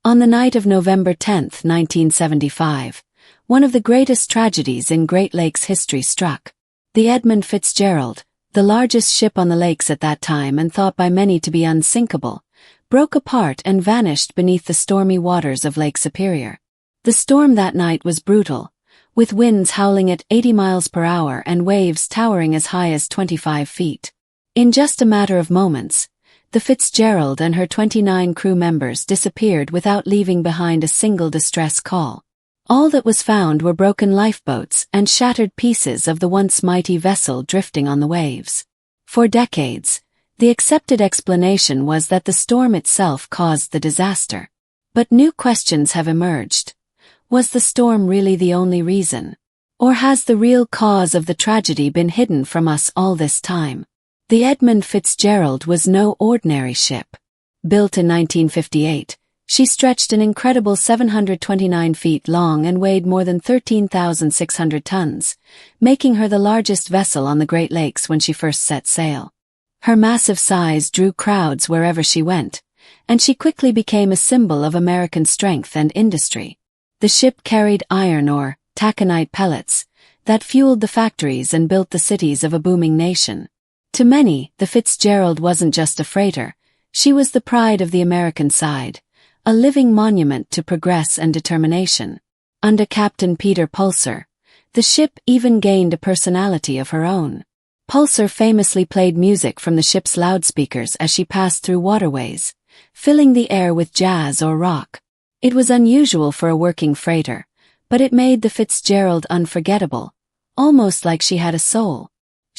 On the night of November 10, 1975, one of the greatest tragedies in Great Lakes history struck. The Edmund Fitzgerald, the largest ship on the lakes at that time and thought by many to be unsinkable, broke apart and vanished beneath the stormy waters of Lake Superior. The storm that night was brutal, with winds howling at 80 miles per hour and waves towering as high as 25 feet. In just a matter of moments, the Fitzgerald and her 29 crew members disappeared without leaving behind a single distress call. All that was found were broken lifeboats and shattered pieces of the once mighty vessel drifting on the waves. For decades, the accepted explanation was that the storm itself caused the disaster. But new questions have emerged. Was the storm really the only reason? Or has the real cause of the tragedy been hidden from us all this time? The Edmund Fitzgerald was no ordinary ship. Built in 1958, she stretched an incredible 729 feet long and weighed more than 13,600 tons, making her the largest vessel on the Great Lakes when she first set sail. Her massive size drew crowds wherever she went, and she quickly became a symbol of American strength and industry. The ship carried iron ore, taconite pellets, that fueled the factories and built the cities of a booming nation. To many, the Fitzgerald wasn't just a freighter, she was the pride of the American side, a living monument to progress and determination. Under Captain Peter Pulser, the ship even gained a personality of her own. Pulser famously played music from the ship's loudspeakers as she passed through waterways, filling the air with jazz or rock. It was unusual for a working freighter, but it made the Fitzgerald unforgettable, almost like she had a soul.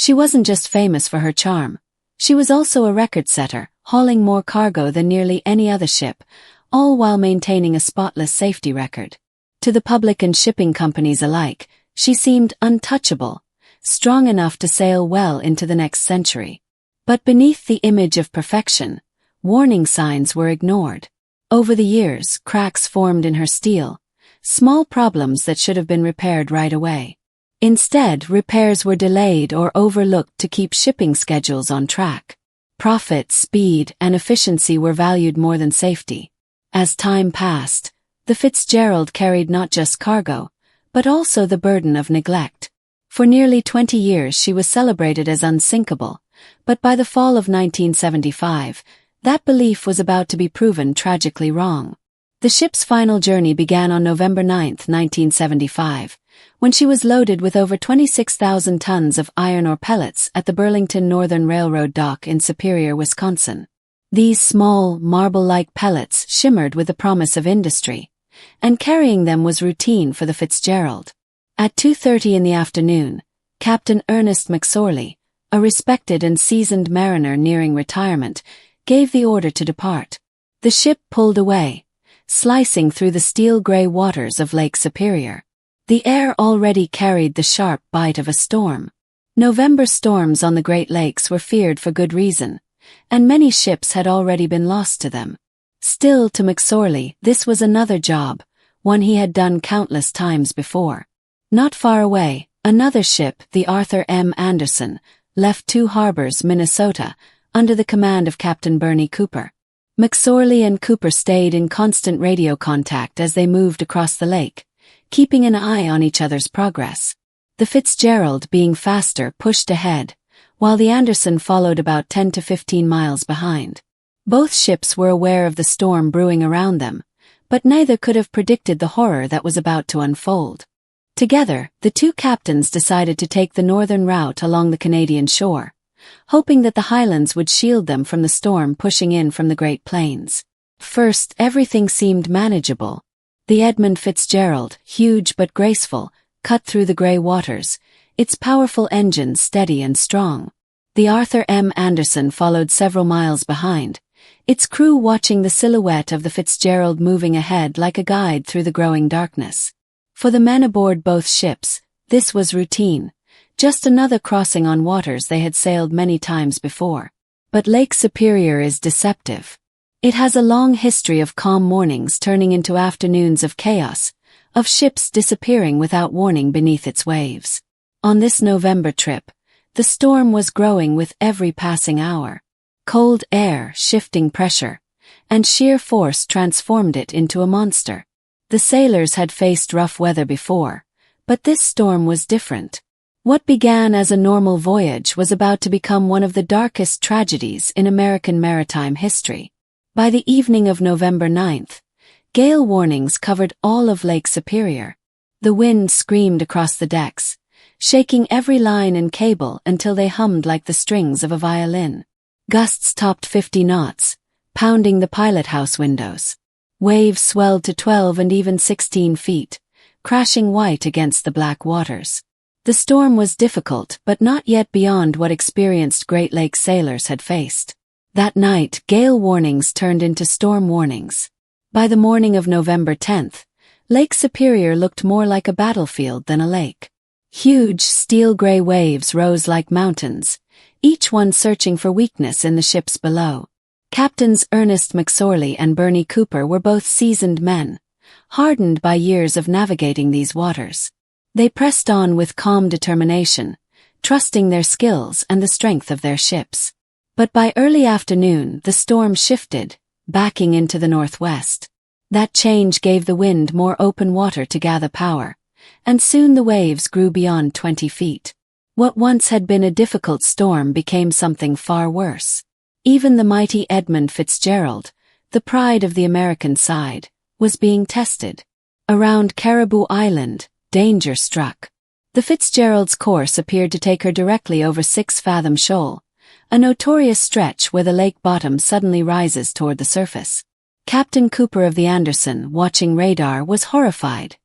She wasn't just famous for her charm, she was also a record-setter, hauling more cargo than nearly any other ship, all while maintaining a spotless safety record. To the public and shipping companies alike, she seemed untouchable, strong enough to sail well into the next century. But beneath the image of perfection, warning signs were ignored. Over the years, cracks formed in her steel, small problems that should have been repaired right away. Instead, repairs were delayed or overlooked to keep shipping schedules on track. Profit, speed, and efficiency were valued more than safety. As time passed, the Fitzgerald carried not just cargo, but also the burden of neglect. For nearly 20 years she was celebrated as unsinkable, but by the fall of 1975, that belief was about to be proven tragically wrong. The ship's final journey began on November 9, 1975, when she was loaded with over 26,000 tons of iron ore pellets at the Burlington Northern Railroad dock in Superior, Wisconsin. These small, marble-like pellets shimmered with the promise of industry, and carrying them was routine for the Fitzgerald. At 2:30 in the afternoon, Captain Ernest McSorley, a respected and seasoned mariner nearing retirement, gave the order to depart. The ship pulled away, slicing through the steel-gray waters of Lake Superior. The air already carried the sharp bite of a storm. November storms on the Great Lakes were feared for good reason, and many ships had already been lost to them. Still, to McSorley, this was another job, one he had done countless times before. Not far away, another ship, the Arthur M. Anderson, left Two Harbors, Minnesota, under the command of Captain Bernie Cooper. McSorley and Cooper stayed in constant radio contact as they moved across the lake, keeping an eye on each other's progress. The Fitzgerald, being faster, pushed ahead, while the Anderson followed about 10 to 15 miles behind. Both ships were aware of the storm brewing around them, but neither could have predicted the horror that was about to unfold. Together, the two captains decided to take the northern route along the Canadian shore, hoping that the highlands would shield them from the storm pushing in from the Great Plains. First, everything seemed manageable. The Edmund Fitzgerald, huge but graceful, cut through the gray waters, its powerful engines steady and strong. The Arthur M. Anderson followed several miles behind, its crew watching the silhouette of the Fitzgerald moving ahead like a guide through the growing darkness. For the men aboard both ships, this was routine, just another crossing on waters they had sailed many times before. But Lake Superior is deceptive. It has a long history of calm mornings turning into afternoons of chaos, of ships disappearing without warning beneath its waves. On this November trip, the storm was growing with every passing hour. Cold air, shifting pressure, and sheer force transformed it into a monster. The sailors had faced rough weather before, but this storm was different. What began as a normal voyage was about to become one of the darkest tragedies in American maritime history. By the evening of November 9th, gale warnings covered all of Lake Superior. The wind screamed across the decks, shaking every line and cable until they hummed like the strings of a violin. Gusts topped 50 knots, pounding the pilot house windows. Waves swelled to 12 and even 16 feet, crashing white against the black waters. The storm was difficult but not yet beyond what experienced Great Lakes sailors had faced. That night, gale warnings turned into storm warnings. By the morning of November 10th, Lake Superior looked more like a battlefield than a lake. Huge, steel-gray waves rose like mountains, each one searching for weakness in the ships below. Captains Ernest McSorley and Bernie Cooper were both seasoned men, hardened by years of navigating these waters. They pressed on with calm determination, trusting their skills and the strength of their ships. But by early afternoon, the storm shifted, backing into the northwest. That change gave the wind more open water to gather power, and soon the waves grew beyond 20 feet. What once had been a difficult storm became something far worse. Even the mighty Edmund Fitzgerald, the pride of the American side, was being tested. Around Caribou Island, danger struck. The Fitzgerald's course appeared to take her directly over 6 Fathom Shoal, a notorious stretch where the lake bottom suddenly rises toward the surface. Captain Cooper of the Anderson, watching radar, was horrified.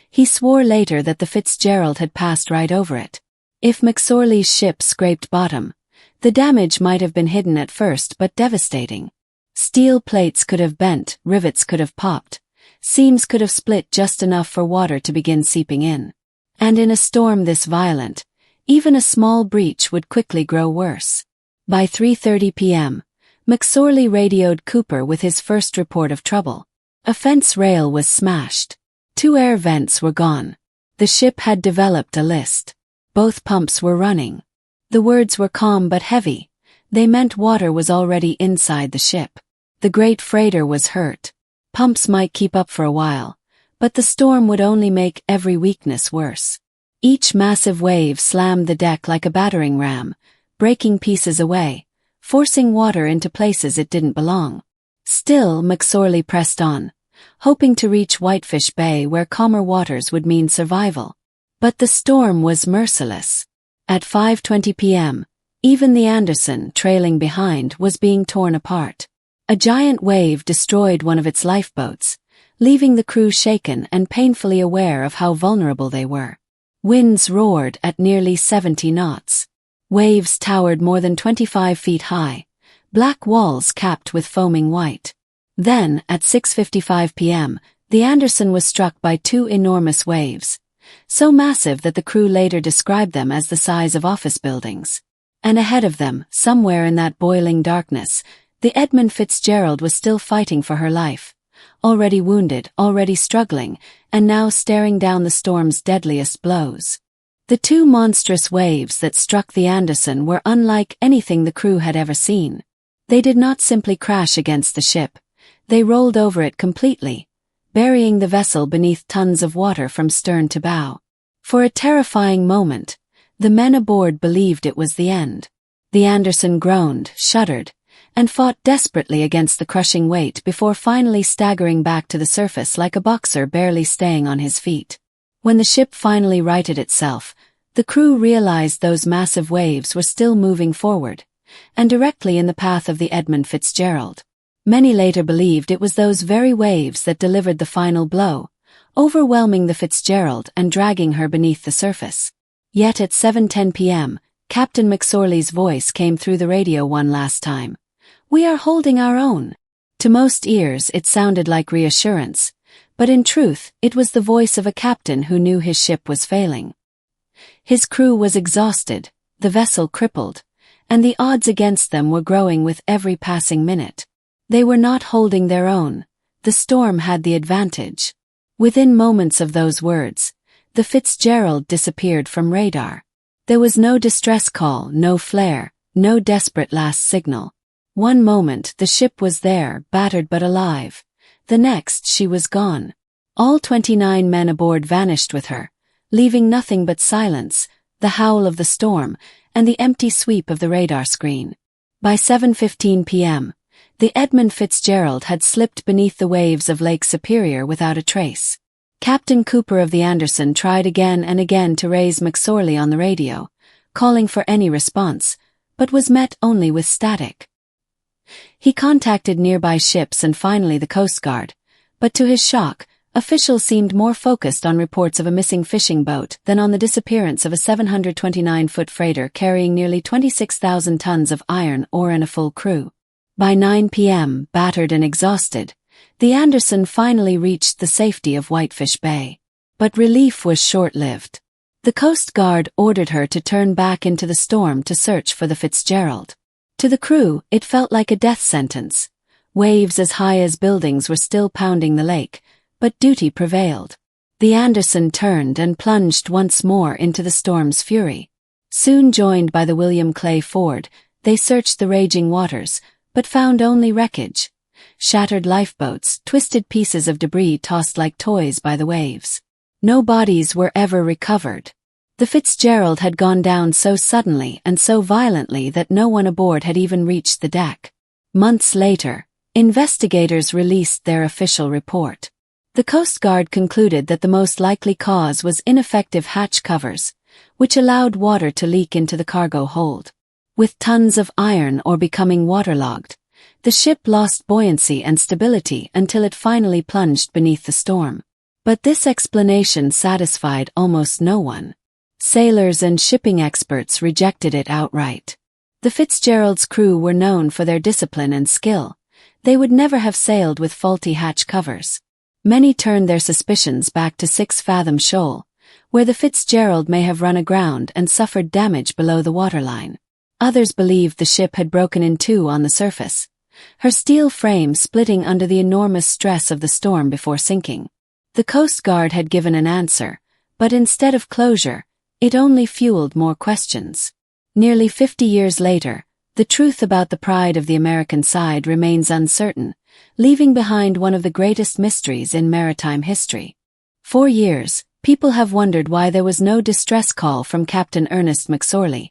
He swore later that the Fitzgerald had passed right over it. If McSorley's ship scraped bottom, the damage might have been hidden at first but devastating. Steel plates could have bent, rivets could have popped, seams could have split just enough for water to begin seeping in. And in a storm this violent, even a small breach would quickly grow worse. By 3:30 p.m., McSorley radioed Cooper with his first report of trouble. A fence rail was smashed. 2 air vents were gone. The ship had developed a list. Both pumps were running. The words were calm but heavy. They meant water was already inside the ship. The great freighter was hurt. Pumps might keep up for a while, but the storm would only make every weakness worse. Each massive wave slammed the deck like a battering ram, breaking pieces away, forcing water into places it didn't belong. Still, McSorley pressed on, hoping to reach Whitefish Bay where calmer waters would mean survival. But the storm was merciless. At 5:20 p.m., even the Anderson, trailing behind, was being torn apart. A giant wave destroyed one of its lifeboats, leaving the crew shaken and painfully aware of how vulnerable they were. Winds roared at nearly 70 knots. Waves towered more than 25 feet high, black walls capped with foaming white. Then, at 6:55 p.m., the Anderson was struck by 2 enormous waves, so massive that the crew later described them as the size of office buildings. And ahead of them, somewhere in that boiling darkness, the Edmund Fitzgerald was still fighting for her life, already wounded, already struggling, and now staring down the storm's deadliest blows. The 2 monstrous waves that struck the Anderson were unlike anything the crew had ever seen. They did not simply crash against the ship, they rolled over it completely, burying the vessel beneath tons of water from stern to bow. For a terrifying moment, the men aboard believed it was the end. The Anderson groaned, shuddered, and fought desperately against the crushing weight before finally staggering back to the surface like a boxer barely staying on his feet. When the ship finally righted itself, the crew realized those massive waves were still moving forward, and directly in the path of the Edmund Fitzgerald. Many later believed it was those very waves that delivered the final blow, overwhelming the Fitzgerald and dragging her beneath the surface. Yet at 7:10 p.m., Captain McSorley's voice came through the radio one last time. "We are holding our own." To most ears it sounded like reassurance, but in truth it was the voice of a captain who knew his ship was failing. His crew was exhausted, the vessel crippled, and the odds against them were growing with every passing minute. They were not holding their own. The storm had the advantage. Within moments of those words, the Fitzgerald disappeared from radar. There was no distress call, no flare, no desperate last signal. One moment the ship was there, battered but alive. The next she was gone. All 29 men aboard vanished with her, leaving nothing but silence, the howl of the storm, and the empty sweep of the radar screen. By 7:15 p.m., the Edmund Fitzgerald had slipped beneath the waves of Lake Superior without a trace. Captain Cooper of the Anderson tried again and again to raise McSorley on the radio, calling for any response, but was met only with static. He contacted nearby ships and finally the Coast Guard, but to his shock, officials seemed more focused on reports of a missing fishing boat than on the disappearance of a 729-foot freighter carrying nearly 26,000 tons of iron ore and a full crew. By 9 p.m., battered and exhausted, the Anderson finally reached the safety of Whitefish Bay. But relief was short-lived. The Coast Guard ordered her to turn back into the storm to search for the Fitzgerald. To the crew, it felt like a death sentence. Waves as high as buildings were still pounding the lake, but duty prevailed. The Anderson turned and plunged once more into the storm's fury. Soon joined by the William Clay Ford, they searched the raging waters, but found only wreckage. Shattered lifeboats, twisted pieces of debris tossed like toys by the waves. No bodies were ever recovered. The Fitzgerald had gone down so suddenly and so violently that no one aboard had even reached the deck. Months later, investigators released their official report. The Coast Guard concluded that the most likely cause was ineffective hatch covers, which allowed water to leak into the cargo hold. With tons of iron ore becoming waterlogged, the ship lost buoyancy and stability until it finally plunged beneath the storm. But this explanation satisfied almost no one. Sailors and shipping experts rejected it outright. The Fitzgerald's crew were known for their discipline and skill. They would never have sailed with faulty hatch covers. Many turned their suspicions back to 6 Fathom Shoal, where the Fitzgerald may have run aground and suffered damage below the waterline. Others believed the ship had broken in two on the surface, her steel frame splitting under the enormous stress of the storm before sinking. The Coast Guard had given an answer, but instead of closure, it only fueled more questions. Nearly 50 years later, the truth about the pride of the American side remains uncertain, leaving behind one of the greatest mysteries in maritime history. For years, people have wondered why there was no distress call from Captain Ernest McSorley,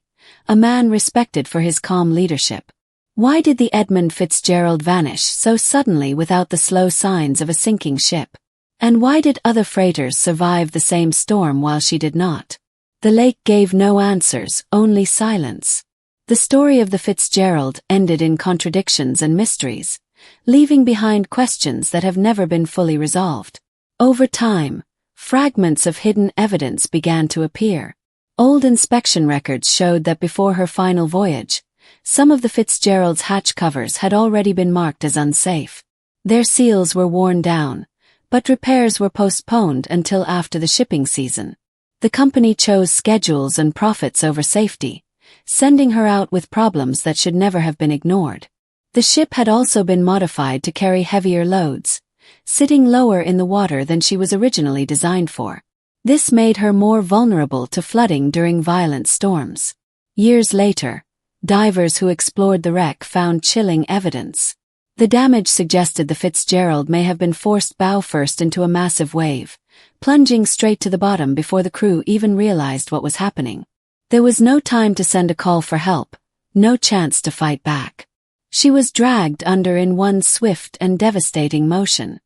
a man respected for his calm leadership. Why did the Edmund Fitzgerald vanish so suddenly without the slow signs of a sinking ship? And why did other freighters survive the same storm while she did not? The lake gave no answers, only silence. The story of the Fitzgerald ended in contradictions and mysteries, leaving behind questions that have never been fully resolved. Over time, fragments of hidden evidence began to appear. Old inspection records showed that before her final voyage, some of the Fitzgerald's hatch covers had already been marked as unsafe. Their seals were worn down, but repairs were postponed until after the shipping season. The company chose schedules and profits over safety, sending her out with problems that should never have been ignored. The ship had also been modified to carry heavier loads, sitting lower in the water than she was originally designed for. This made her more vulnerable to flooding during violent storms. Years later, divers who explored the wreck found chilling evidence. The damage suggested the Fitzgerald may have been forced bow first into a massive wave, plunging straight to the bottom before the crew even realized what was happening. There was no time to send a call for help, no chance to fight back. She was dragged under in one swift and devastating motion.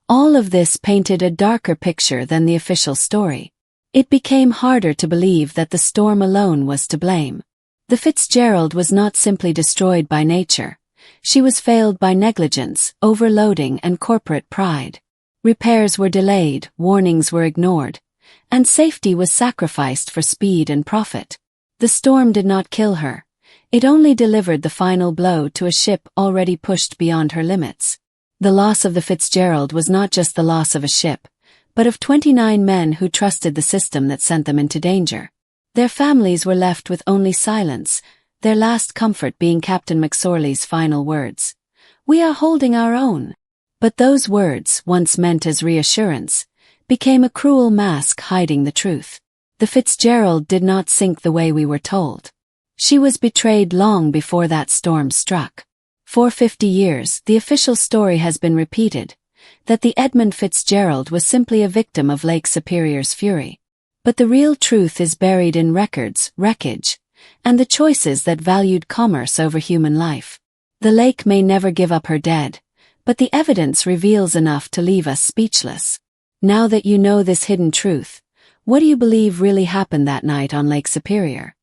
All of this painted a darker picture than the official story. It became harder to believe that the storm alone was to blame. The Fitzgerald was not simply destroyed by nature. She was failed by negligence, overloading, and corporate pride. Repairs were delayed, warnings were ignored, and safety was sacrificed for speed and profit. The storm did not kill her. It only delivered the final blow to a ship already pushed beyond her limits. The loss of the Fitzgerald was not just the loss of a ship, but of 29 men who trusted the system that sent them into danger. Their families were left with only silence, their last comfort being Captain McSorley's final words. "We are holding our own." But those words, once meant as reassurance, became a cruel mask hiding the truth. The Fitzgerald did not sink the way we were told. She was betrayed long before that storm struck. For 50 years, the official story has been repeated, that the Edmund Fitzgerald was simply a victim of Lake Superior's fury. But the real truth is buried in records, wreckage, and the choices that valued commerce over human life. The lake may never give up her dead, but the evidence reveals enough to leave us speechless. Now that you know this hidden truth, what do you believe really happened that night on Lake Superior?